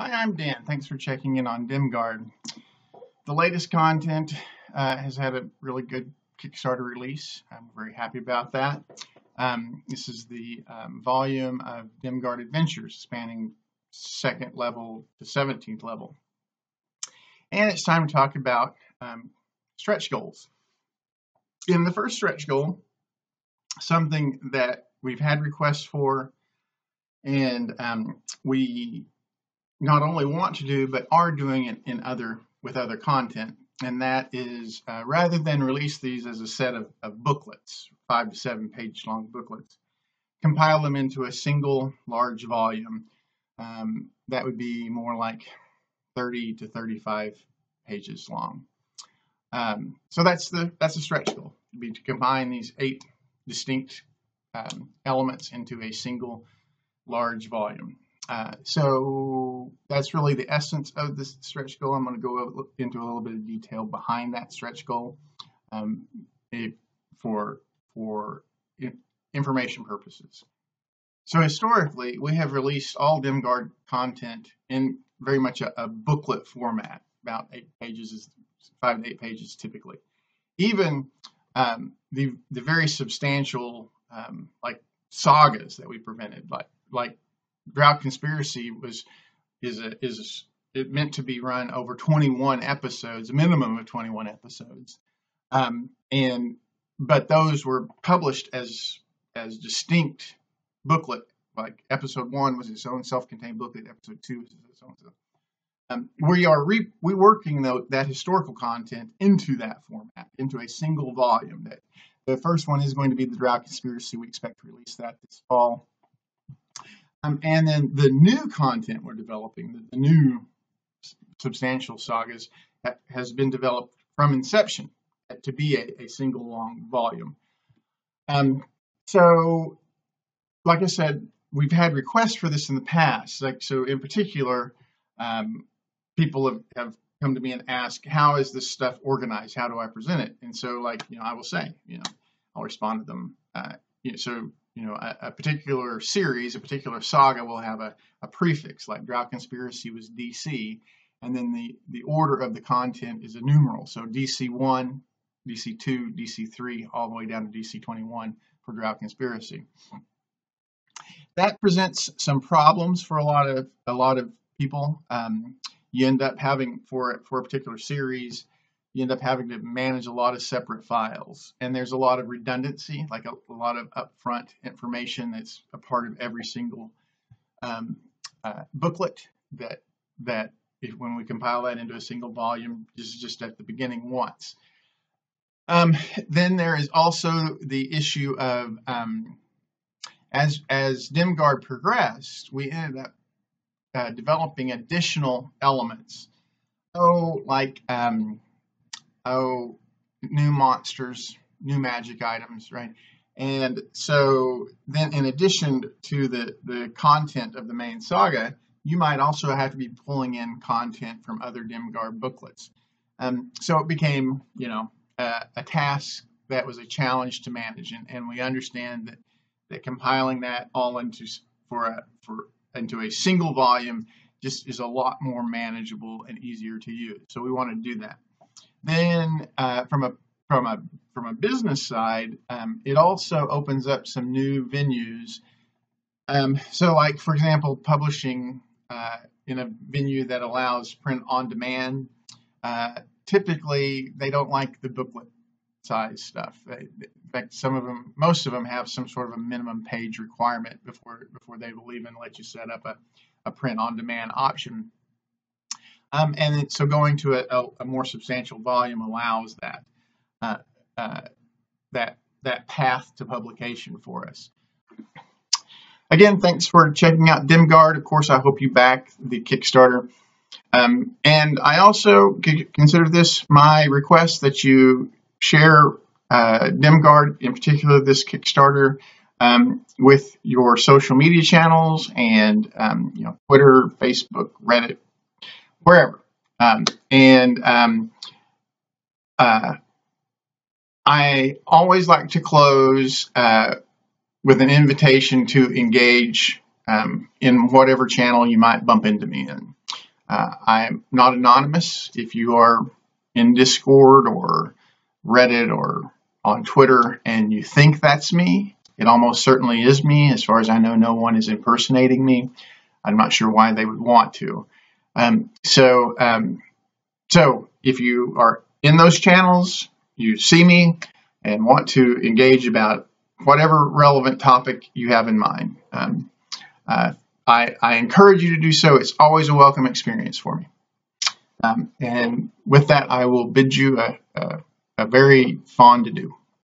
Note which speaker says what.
Speaker 1: Hi, I'm Dan. Thanks for checking in on Dimgaard. The latest content has had a really good Kickstarter release. I'm very happy about that. This is the volume of Dimgaard Adventures spanning 2nd level to 17th level. And it's time to talk about stretch goals. In the first stretch goal, something that we've had requests for and we not only want to do, but are doing it with other content. And that is, rather than release these as a set of booklets, 5 to 7 page long booklets, compile them into a single large volume. That would be more like 30 to 35 pages long. So that's the stretch goal, would be to combine these 8 distinct elements into a single large volume. So that's really the essence of this stretch goal. I'm going to go into a little bit of detail behind that stretch goal for information purposes. So historically, we have released all Dimgaard content in very much a booklet format, about 8 pages, 5 to 8 pages typically. Even the very substantial like sagas that we prevented, like Drought Conspiracy is meant to be run over 21 episodes, a minimum of 21 episodes, but those were published as distinct booklet. Like episode 1 was its own self-contained booklet, episode 2 was its own. We are reworking that historical content into that format, into a single volume. That the first one is going to be the Drought Conspiracy. We expect to release that this fall. And then the new content we're developing, the new substantial sagas, has been developed from inception to be a single long volume. So, like I said, we've had requests for this in the past. So in particular, people have come to me and asked, how is this stuff organized? How do I present it? And so, I will say, I'll respond to them. A particular series, a particular saga will have a prefix, like Drought Conspiracy was DC, and then the order of the content is a numeral. So DC1, DC2, DC3, all the way down to DC21 for Drought Conspiracy. That presents some problems for a lot of people. You end up having, for a particular series, you end up having to manage a lot of separate files, and there's a lot of redundancy, like a lot of upfront information that's a part of every single booklet that when we compile that into a single volume, is just at the beginning once. Then there is also the issue of as Dimgaard progressed, we ended up developing additional elements. New monsters, new magic items, right? And so then, in addition to the content of the main saga, you might also have to be pulling in content from other Dimgaard booklets. So it became, a task that was a challenge to manage, and we understand that compiling that all into a single volume just is a lot more manageable and easier to use. So we want to do that. Then from a business side, it also opens up some new venues. So like, for example, publishing in a venue that allows print on demand. Typically, they don't like the booklet size stuff. In fact, most of them have some sort of a minimum page requirement before they will even let you set up a print on demand option. And so going to a more substantial volume allows that path to publication for us. Again, thanks for checking out Dimgaard. Of course, I hope you back the Kickstarter. And I also consider this my request that you share Dimgaard, in particular this Kickstarter, with your social media channels and Twitter, Facebook, Reddit, wherever. I always like to close with an invitation to engage in whatever channel you might bump into me in. I'm not anonymous. If you are in Discord or Reddit or on Twitter and you think that's me, it almost certainly is me. As far as I know, no one is impersonating me. I'm not sure why they would want to. So if you are in those channels, you see me and want to engage about whatever relevant topic you have in mind, I encourage you to do so. It's always a welcome experience for me. And with that, I will bid you a very fond adieu.